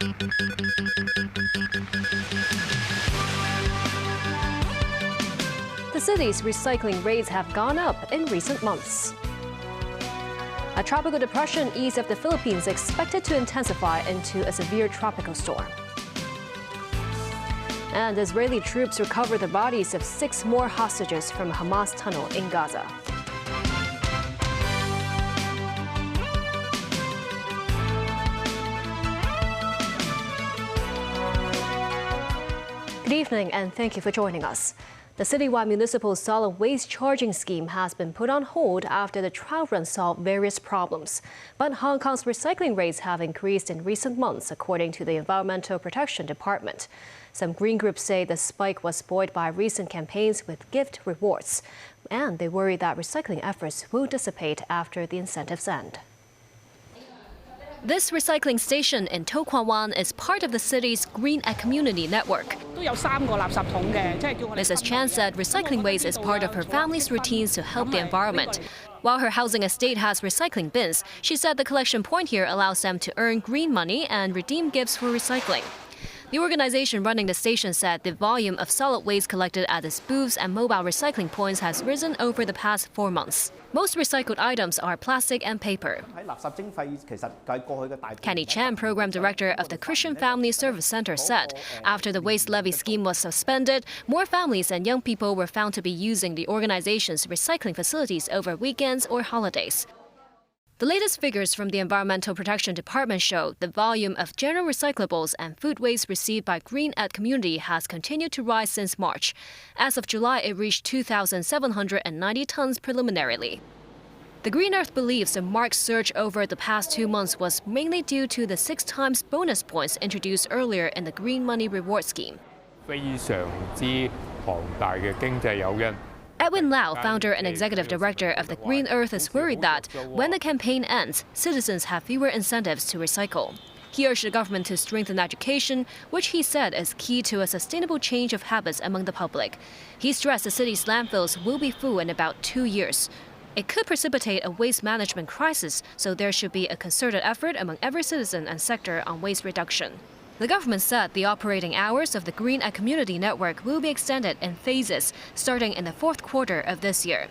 The city's recycling rates have gone up in recent months. A tropical depression east of the Philippines expected to intensify into a severe tropical storm. And Israeli troops recover the bodies of 6 more hostages from a Hamas tunnel in Gaza. Good evening and thank you for joining us. The citywide municipal solid waste charging scheme has been put on hold after the trial run solved various problems. But Hong Kong's recycling rates have increased in recent months, according to the Environmental Protection Department. Some green groups say the spike was buoyed by recent campaigns with gift rewards, and they worry that recycling efforts will dissipate after the incentives end. This recycling station in To Kwa Wan is part of the city's Green at Community network. Mrs. Chan said recycling waste is part of her family's routines to help the environment. While her housing estate has recycling bins, she said the collection point here allows them to earn green money and redeem gifts for recycling. The organization running the station said the volume of solid waste collected at its booths and mobile recycling points has risen over the past 4 months. Most recycled items are plastic and paper. Kenny Chan, program director of the Christian Family Service Center, said after the waste levy scheme was suspended, more families and young people were found to be using the organization's recycling facilities over weekends or holidays. The latest figures from the Environmental Protection Department show the volume of general recyclables and food waste received by Green at Community has continued to rise since March. As of July, it reached 2,790 tons preliminarily. The Green Earth believes the marked surge over the past 2 months was mainly due to the 6 times bonus points introduced earlier in the Green Money Reward Scheme. Edwin Lau, founder and executive director of the Green Earth, is worried that when the campaign ends, citizens have fewer incentives to recycle. He urged the government to strengthen education, which he said is key to a sustainable change of habits among the public. He stressed the city's landfills will be full in about 2 years. It could precipitate a waste management crisis, so there should be a concerted effort among every citizen and sector on waste reduction. The government said the operating hours of the Green at Community network will be extended in phases starting in the 4th quarter of this year.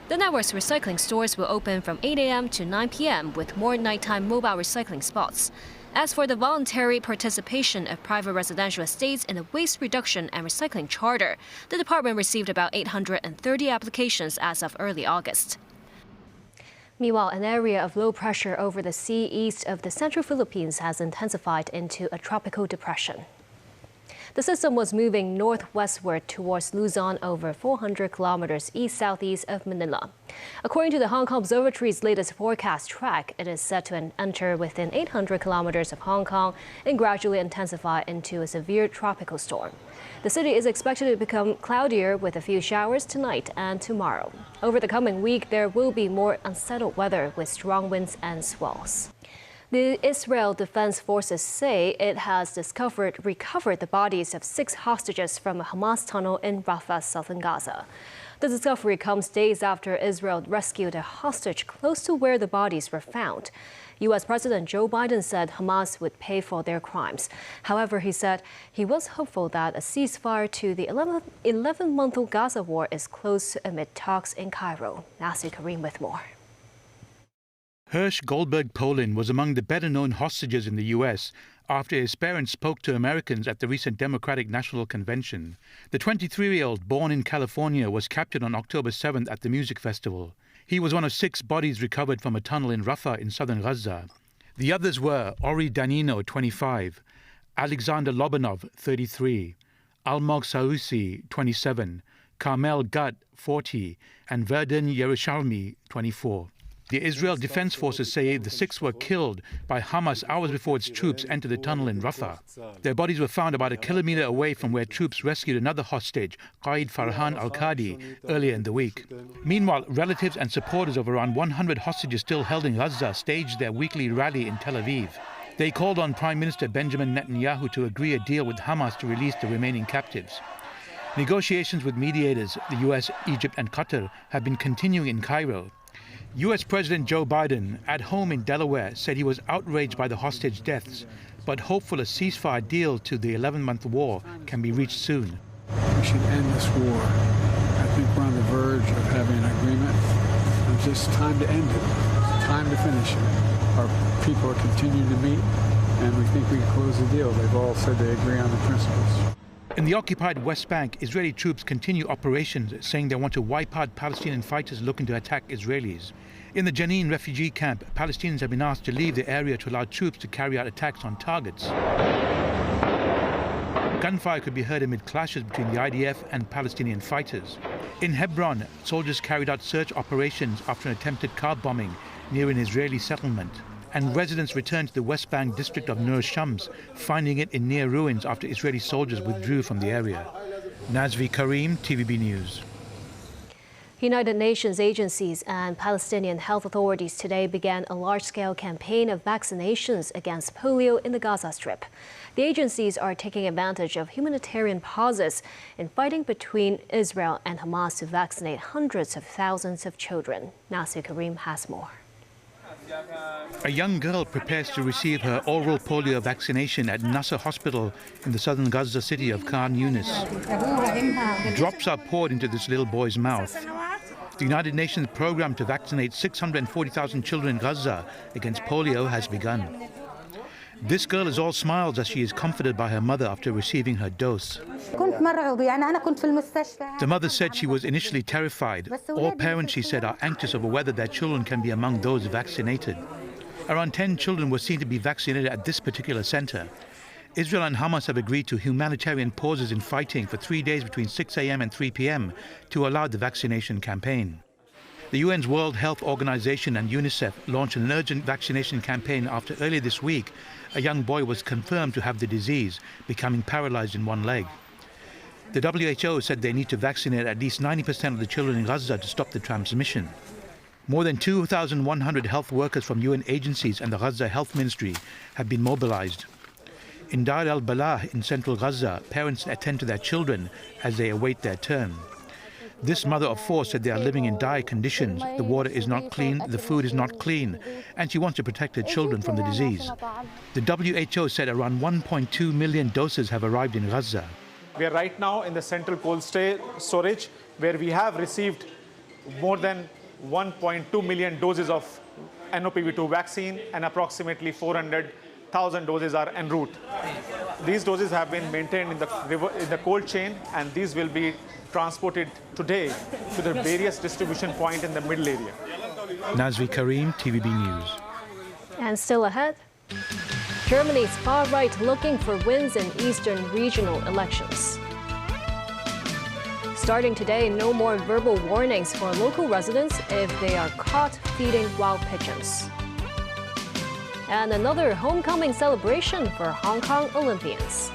The network's recycling stores will open from 8 a.m. to 9 p.m. with more nighttime mobile recycling spots. As for the voluntary participation of private residential estates in the waste reduction and recycling charter, the department received about 830 applications as of early August. Meanwhile, an area of low pressure over the sea east of the central Philippines has intensified into a tropical depression. The system was moving northwestward towards Luzon over 400 kilometers east-southeast of Manila. According to the Hong Kong Observatory's latest forecast track, it is set to enter within 800 kilometers of Hong Kong and gradually intensify into a severe tropical storm. The city is expected to become cloudier with a few showers tonight and tomorrow. Over the coming week, there will be more unsettled weather with strong winds and swells. The Israel Defense Forces say it has recovered the bodies of 6 hostages from a Hamas tunnel in Rafah, southern Gaza. The discovery comes days after Israel rescued a hostage close to where the bodies were found. U.S. President Joe Biden said Hamas would pay for their crimes. However, he said he was hopeful that a ceasefire to the 11-month-old Gaza war is close amid talks in Cairo. Nasir Karim with more. Hirsch Goldberg Polin was among the better-known hostages in the U.S. after his parents spoke to Americans at the recent Democratic National Convention. The 23-year-old, born in California, was captured on October 7th at the music festival. He was one of 6 bodies recovered from a tunnel in Rafah in southern Gaza. The others were Ori Danino, 25, Alexander Lobanov, 33, Almog Sarusi, 27, Carmel Gut, 40, and Verdun Yerushalmi, 24. The Israel Defense Forces say the 6 were killed by Hamas hours before its troops entered the tunnel in Rafah. Their bodies were found about a kilometer away from where troops rescued another hostage, Qaid Farhan al-Qadi, earlier in the week. Meanwhile, relatives and supporters of around 100 hostages still held in Gaza staged their weekly rally in Tel Aviv. They called on Prime Minister Benjamin Netanyahu to agree a deal with Hamas to release the remaining captives. Negotiations with mediators, the US, Egypt and Qatar, have been continuing in Cairo. U.S. President Joe Biden, at home in Delaware, said he was outraged by the hostage deaths, but hopeful a ceasefire deal to the 11-month war can be reached soon. We should end this war. I think we're on the verge of having an agreement. It's just time to end it. It's time to finish it. Our people are continuing to meet, and we think we can close the deal. They've all said they agree on the principles. In the occupied West Bank, Israeli troops continue operations, saying they want to wipe out Palestinian fighters looking to attack Israelis. In the Jenin refugee camp, Palestinians have been asked to leave the area to allow troops to carry out attacks on targets. Gunfire could be heard amid clashes between the IDF and Palestinian fighters. In Hebron, soldiers carried out search operations after an attempted car bombing near an Israeli settlement. And residents returned to the West Bank district of Nur Shams, finding it in near ruins after Israeli soldiers withdrew from the area. Nazvi Karim, TVB News. United Nations agencies and Palestinian health authorities today began a large-scale campaign of vaccinations against polio in the Gaza Strip. The agencies are taking advantage of humanitarian pauses in fighting between Israel and Hamas to vaccinate hundreds of thousands of children. Nasir Karim has more. A young girl prepares to receive her oral polio vaccination at Nasser Hospital in the southern Gaza city of Khan Yunis. Drops are poured into this little boy's mouth. The United Nations program to vaccinate 640,000 children in Gaza against polio has begun. This girl is all smiles as she is comforted by her mother after receiving her dose. The mother said she was initially terrified. All parents, she said, are anxious over whether their children can be among those vaccinated. Around 10 children were seen to be vaccinated at this particular center. Israel and Hamas have agreed to humanitarian pauses in fighting for 3 days between 6 a.m. and 3 p.m. to allow the vaccination campaign. The UN's World Health Organization and UNICEF launched an urgent vaccination campaign after earlier this week a young boy was confirmed to have the disease, becoming paralyzed in one leg. The WHO said they need to vaccinate at least 90% of the children in Gaza to stop the transmission. More than 2,100 health workers from UN agencies and the Gaza Health Ministry have been mobilized. In Dar al-Balah in central Gaza, parents attend to their children as they await their turn. This mother of four said they are living in dire conditions. The water is not clean, the food is not clean, and she wants to protect her children from the disease. The WHO said around 1.2 million doses have arrived in Gaza. We are right now in the central cold storage, where we have received more than 1.2 million doses of NOPV2 vaccine, and approximately 400,000 doses are en route. These doses have been maintained in the cold chain, and these will be transported today to the various distribution points in the middle area. Nazvi Karim, TVB News. And still ahead, Germany's far right looking for wins in Eastern regional elections. Starting today, no more verbal warnings for local residents if they are caught feeding wild pigeons. And another homecoming celebration for Hong Kong Olympians.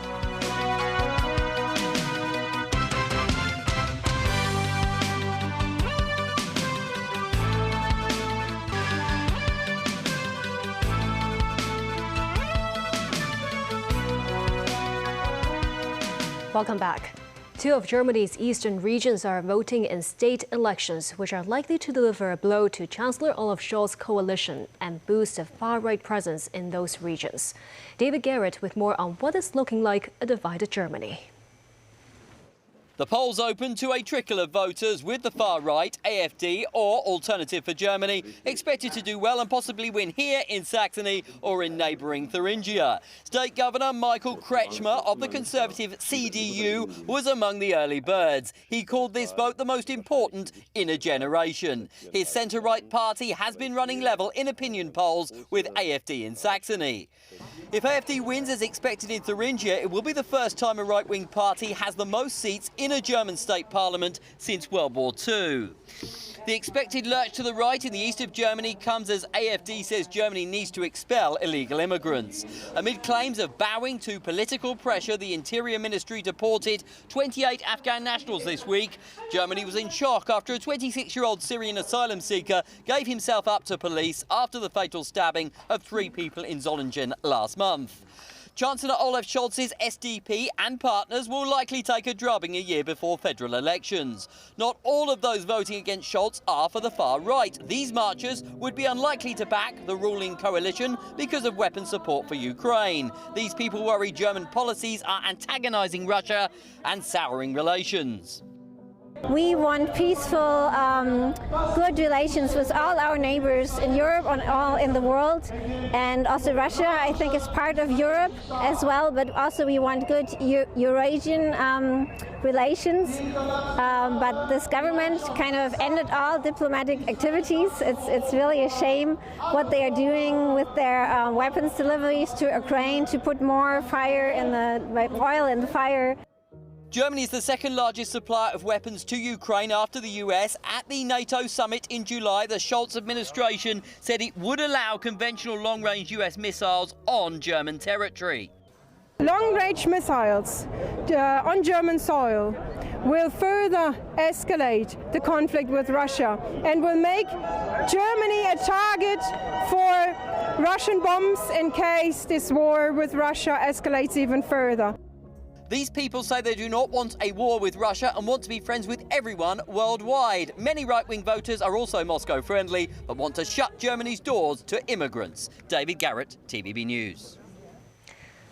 Welcome back. Two of Germany's eastern regions are voting in state elections, which are likely to deliver a blow to Chancellor Olaf Scholz's coalition and boost a far-right presence in those regions. David Garrett with more on what is looking like a divided Germany. The polls open to a trickle of voters, with the far right, AfD or Alternative for Germany, expected to do well and possibly win here in Saxony or in neighbouring Thuringia. State Governor Michael Kretschmer of the Conservative CDU was among the early birds. He called this vote the most important in a generation. His centre-right party has been running level in opinion polls with AfD in Saxony. If AfD wins as expected in Thuringia, it will be the first time a right-wing party has the most seats in a German state parliament since World War II. The expected lurch to the right in the east of Germany comes as AfD says Germany needs to expel illegal immigrants. Amid claims of bowing to political pressure, the Interior Ministry deported 28 Afghan nationals this week. Germany was in shock after a 26-year-old Syrian asylum seeker gave himself up to police after the fatal stabbing of 3 people in Solingen last month. Chancellor Olaf Scholz's SDP and partners will likely take a drubbing a year before federal elections. Not all of those voting against Scholz are for the far right. These marchers would be unlikely to back the ruling coalition because of weapons support for Ukraine. These people worry German policies are antagonising Russia and souring relations. We want peaceful, good relations with all our neighbors in Europe and all in the world. And also Russia, I think, is part of Europe as well, but also we want good Eurasian relations. But this government kind of ended all diplomatic activities. It's really a shame what they are doing with their weapons deliveries to Ukraine to put more fire in oil in the fire. Germany is the second largest supplier of weapons to Ukraine after the US. At the NATO summit in July, the Scholz administration said it would allow conventional long-range US missiles on German territory. Long-range missiles on German soil will further escalate the conflict with Russia and will make Germany a target for Russian bombs in case this war with Russia escalates even further. These people say they do not want a war with Russia and want to be friends with everyone worldwide. Many right-wing voters are also Moscow-friendly, but want to shut Germany's doors to immigrants. David Garrett, TVB News.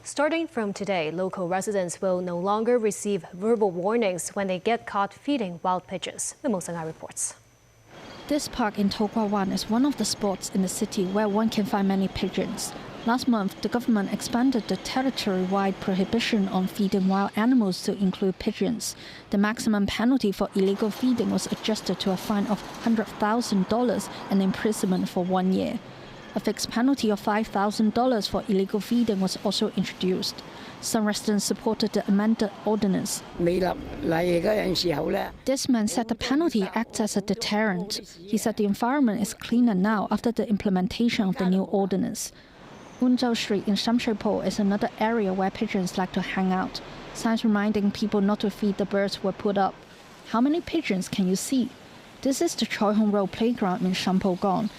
Starting from today, local residents will no longer receive verbal warnings when they get caught feeding wild pigeons. The Mosanga reports. This park in To Kwa Wan is one of the spots in the city where one can find many pigeons. Last month, the government expanded the territory-wide prohibition on feeding wild animals to include pigeons. The maximum penalty for illegal feeding was adjusted to a fine of $100,000 and imprisonment for 1 year. A fixed penalty of $5,000 for illegal feeding was also introduced. Some residents supported the amended ordinance. This man said the penalty acts as a deterrent. He said the environment is cleaner now after the implementation of the new ordinance. Wunzhou Street in Shamshui-po is another area where pigeons like to hang out. Signs reminding people not to feed the birds were put up. How many pigeons can you see? This is the Choi Hong Road playground in Shampo-gon.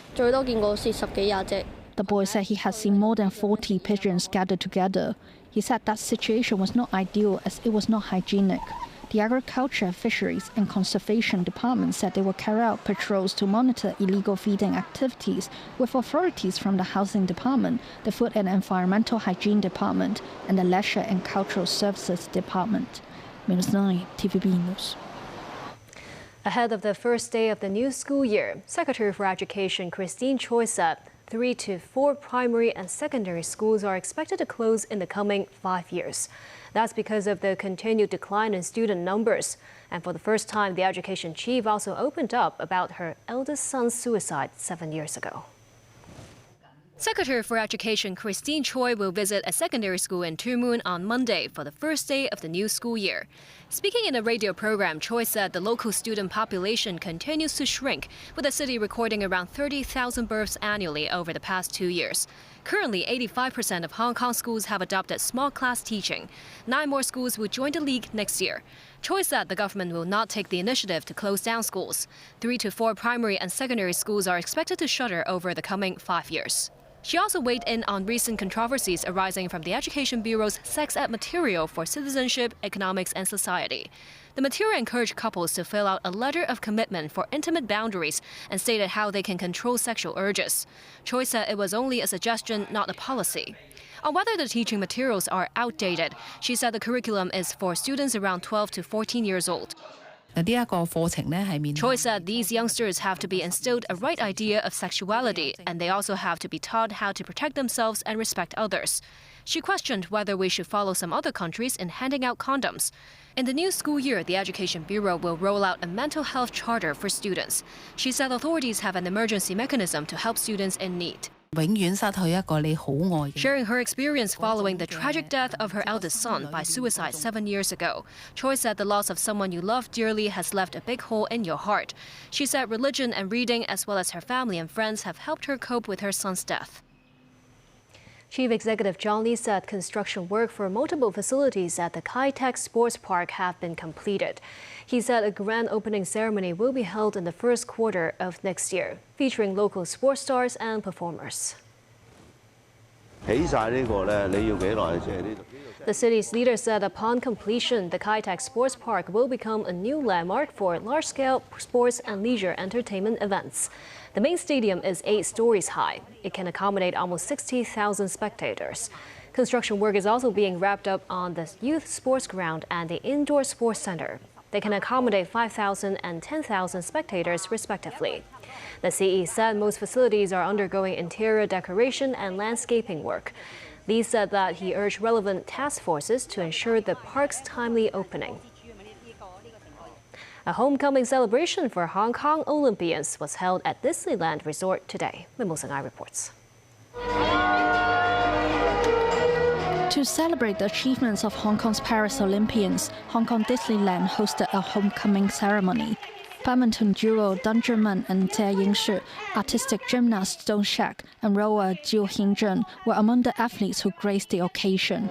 The boy said he had seen more than 40 pigeons gathered together. He said that situation was not ideal as it was not hygienic. The Agriculture, Fisheries and Conservation Department said they will carry out patrols to monitor illegal feeding activities with authorities from the Housing Department, the Food and Environmental Hygiene Department, and the Leisure and Cultural Services Department. Minus 9, TVB News. Ahead of the first day of the new school year, Secretary for Education Christine Choi said 3 to 4 primary and secondary schools are expected to close in the coming 5 years. That's because of the continued decline in student numbers. And for the first time, the education chief also opened up about her eldest son's suicide 7 years ago. Secretary for Education Christine Choi will visit a secondary school in Tumun on Monday for the first day of the new school year. Speaking in a radio program, Choi said the local student population continues to shrink, with the city recording around 30,000 births annually over the past 2 years. Currently, 85% of Hong Kong schools have adopted small class teaching. 9 more schools will join the league next year. Choi said the government will not take the initiative to close down schools. 3 to 4 primary and secondary schools are expected to shutter over the coming 5 years. She also weighed in on recent controversies arising from the Education Bureau's sex ed material for citizenship, economics, and society. The material encouraged couples to fill out a letter of commitment for intimate boundaries and stated how they can control sexual urges. Choi said it was only a suggestion, not a policy. On whether the teaching materials are outdated, she said the curriculum is for students around 12 to 14 years old. Choi said these youngsters have to be instilled a right idea of sexuality, and they also have to be taught how to protect themselves and respect others. She questioned whether we should follow some other countries in handing out condoms. In the new school year, the Education Bureau will roll out a mental health charter for students. She said authorities have an emergency mechanism to help students in need. Sharing her experience following the tragic death of her eldest son by suicide 7 years ago, Choi said the loss of someone you love dearly has left a big hole in your heart. She said religion and reading, as well as her family and friends, have helped her cope with her son's death. Chief Executive John Lee said construction work for multiple facilities at the Kowloon Sports Park have been completed. He said a grand opening ceremony will be held in the first quarter of next year, featuring local sports stars and performers. The city's leader said upon completion, the Kai-Tak Sports Park will become a new landmark for large-scale sports and leisure entertainment events. The main stadium is 8 stories high. It can accommodate almost 60,000 spectators. Construction work is also being wrapped up on the youth sports ground and the indoor sports center. They can accommodate 5,000 and 10,000 spectators respectively. The CE said most facilities are undergoing interior decoration and landscaping work. Lee said that he urged relevant task forces to ensure the park's timely opening. A homecoming celebration for Hong Kong Olympians was held at Disneyland Resort today. Musin Singhai reports. To celebrate the achievements of Hong Kong's Paris Olympians, Hong Kong Disneyland hosted a homecoming ceremony. Badminton duo Deng Zhimen and Jie Yingshi, artistic gymnast Dong Shak, and rower Jiu Hingzhen were among the athletes who graced the occasion.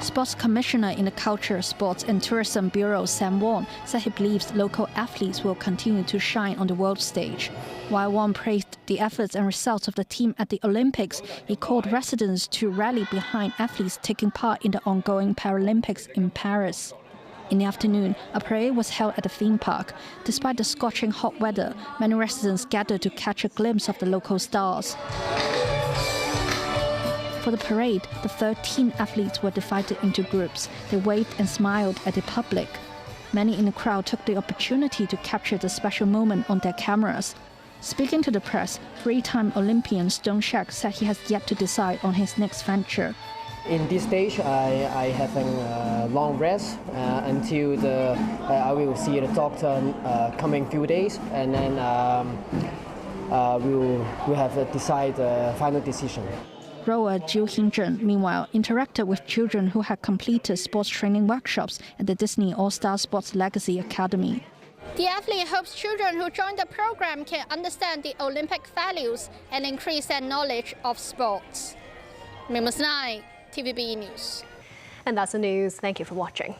Sports Commissioner in the Culture, Sports and Tourism Bureau Sam Wong said he believes local athletes will continue to shine on the world stage. While Wong praised the efforts and results of the team at the Olympics, he called residents to rally behind athletes taking part in the ongoing Paralympics in Paris. In the afternoon, a parade was held at the theme park. Despite the scorching hot weather, many residents gathered to catch a glimpse of the local stars. For the parade, the 13 athletes were divided into groups. They waved and smiled at the public. Many in the crowd took the opportunity to capture the special moment on their cameras. Speaking to the press, 3-time Olympian Dong Shak said he has yet to decide on his next venture. In this stage, I having a long rest until I will see the doctor coming few days, and then we'll have to decide the final decision. Rower Jiu Hingzhen, meanwhile, interacted with children who had completed sports training workshops at the Disney All-Star Sports Legacy Academy. The athlete hopes children who join the program can understand the Olympic values and increase their knowledge of sports. Musin Singhai, TVB News. And that's the news. Thank you for watching.